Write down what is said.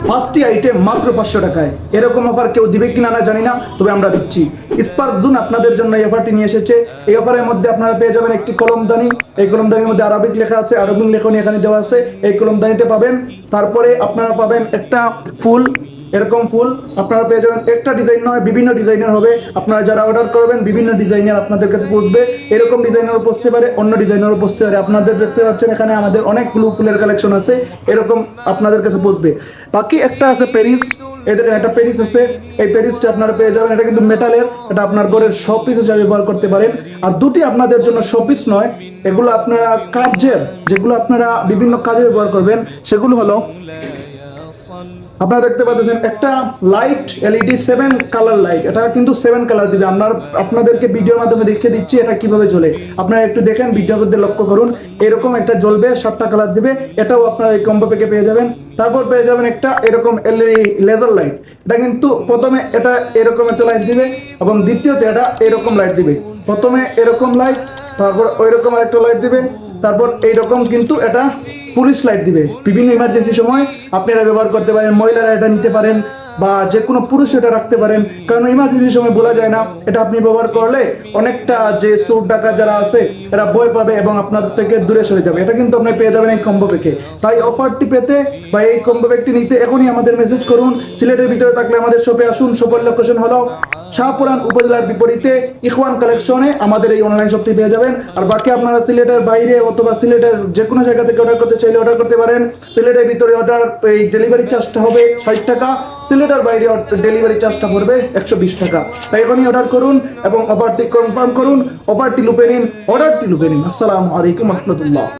5টি আইটেম মাত্র 500 টাকায়। এরকম অফার কেউ দিবে কিনা না জানি না, তবে আমরা দিচ্ছি। স্পার্ক জোন আপনাদের জন্য এই অফারটি নিয়ে এসেছে। এই অফারের মধ্যে আপনারা পেয়ে যাবেন একটি কলমদানি। এই কলমদানির মধ্যে আরবিক লেখা আছে, আরবিক লেখনী এখানে দেওয়া আছে, এই কলমদানিটা পাবেন। তারপরে আপনারা পাবেন একটা ফুল, এরকম ফুল আপনারা পেয়ে যাবেন। একটা ডিজাইন নয়, বিভিন্ন ডিজাইনের হবে। আপনারা যারা অর্ডার করবেন বিভিন্ন ডিজাইনের আপনাদের কাছে পৌঁছবে। এরকম ডিজাইনেরও পৌঁছতে পারে, অন্য ডিজাইনেরও পৌঁছতে পারে। আপনাদের দেখতে পাচ্ছেন এখানে আমাদের অনেকগুলো ফুলের কালেকশন আছে, এরকম আপনাদের কাছে পৌঁছবে। বাকি একটা আছে প্যারিস, এই দেখেন একটা প্যারিস আছে। এই প্যারিসটা আপনারা পেয়ে যাবেন, এটা কিন্তু মেটালের, এটা আপনার ঘরের শোপিস হিসেবে ব্যবহার করতে পারেন। আর দুটি আপনাদের জন্য শোপিস নয়, এগুলো আপনারা কাজের, যেগুলো আপনারা বিভিন্ন কাজে ব্যবহার করবেন সেগুলো হলো, আপনারা দেখতে পাচ্ছেন একটা লাইট এলইডি 7 কালার লাইট। এটা কিন্তু 7 কালার দিবে। আপনাদেরকে ভিডিওর মাধ্যমে দেখিয়ে দিচ্ছি এটা কিভাবে জ্বলে। আপনারা একটু দেখেন, ভিডিওর মধ্যে লক্ষ্য করুন। এরকম একটা জ্বলবে, 7টা কালার দিবে। এটাও আপনারা এই কম্বো প্যাকে পেয়ে যাবেন। তারপর পেয়ে যাবেন একটা এরকম এলইডি লেজার লাইট। এটা কিন্তু প্রথমে এটা এরকম একটা লাইট দিবে এবং দ্বিতীয়তে এটা এরকম লাইট দিবে। প্রথমে এরকম লাইট, তারপর ওইরকম আরেকটা লাইট দিবে, তারপর এইরকম কিন্তু এটা পুলিশ লাইট দিবে। বিভিন্ন ইমার্জেন্সি সময় আপনি এটা ব্যবহার করতে পারেন, মহিলারা এটা নিতে পারেন বা যে কোনো পুরুষ এটা রাখতে পারেন, কারণ ইমার্জেন্সি সময় বলা যায় না। এটা আপনি ব্যবহার করলে অনেকটা যে চোর ডাকাত যারা আছে এরা ভয় পাবে এবং আপনার থেকে দূরে সরে যাবে। এটা কিন্তু আপনি পেয়ে যাবেন এই কম্বো প্যাকে। তাই অফারটি পেতে বা এই কম্বো প্যাকটি নিতে এখনই আমাদের মেসেজ করুন। সিলেটের ভিতরে থাকলে আমাদের শপে আসুন। শপের লোকেশন হলো শাহপুরান উপজেলার বিপরীতে ইখওয়ান কালেকশনে আমাদের এই অনলাইন শপটি পেয়ে যাবেন। আর বাকি আপনারা সিলেটের বাইরে অথবা সিলেটের যে কোনো জায়গা থেকে অর্ডার করতে চাইলে অর্ডার করতে পারেন। সিলেটের ভিতরে অর্ডার এই ডেলিভারি চার্জটা হবে 60 টাকা, সিলেটের বাইরে ডেলিভারি চার্জটা পড়বে 120 টাকা। তাই এখনই অর্ডার করুন এবং অফারটি কনফার্ম করুন। অফারটি লুপে নিন, অর্ডারটি লুপে নিন। আসসালামু আলাইকুম রহমতুল্লাহ।